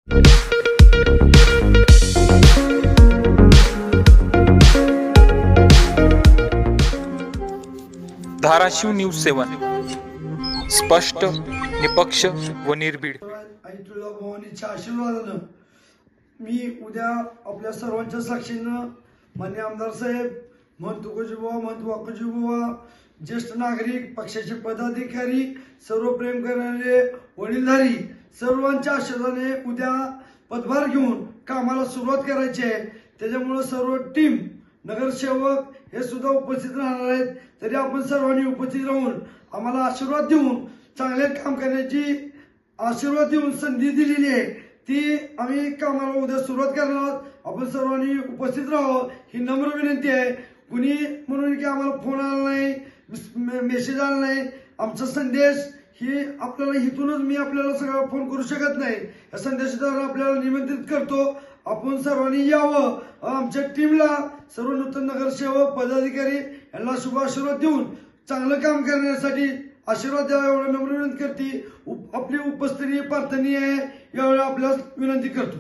Dharashiv news 7 स्पष्ट, निपक्ष व निर्भीड. आई तुळजाभवानीच्या आशीर्वादानं मी उद्या आपल्या सर्वांच्या साक्षीनं मान्य आमदार साहेब, महंत तुकोजीबुवा, महंत वाकोजीबुवा, ज्येष्ठ नागरिक, पक्षाचे पदाधिकारी, सर्व प्रेम करणारे वडीलधारी सर्वांच्या आशीर्वादाने उद्या पदभार घेऊन कामाला सुरुवात करायची आहे. त्याच्यामुळे सर्व टीम, नगरसेवक हे सुद्धा उपस्थित राहणार आहेत. तरी आपण सर्वांनी उपस्थित राहून आम्हाला आशीर्वाद देऊन चांगले काम करण्याची आशीर्वाद देऊन संधी दिलेली आहे. ती आम्ही कामाला उद्या सुरुवात करणार आहोत. आपण सर्वांनी उपस्थित राहावं ही नम्र विनंती आहे. कुणी म्हणून की आम्हाला फोन आला नाही, मेसेज आला नाही, आमचा संदेश ही आपल्याला इथूनच मी आपल्याला सगळं फोन करू शकत नाही. या संदेशाद्वारे आपल्याला निमंत्रित करतो. आपण सर्वांनी यावं. आमच्या टीमला सर्व नूतन नगरसेवक, पदाधिकारी यांना शुभ आशीर्वाद देऊन चांगलं काम करण्यासाठी आशीर्वाद द्यावा एवढं नम्र विनंती करते. आपली उपस्थिती प्रार्थनीय आहे, यावेळी आपल्याला विनंती करतो.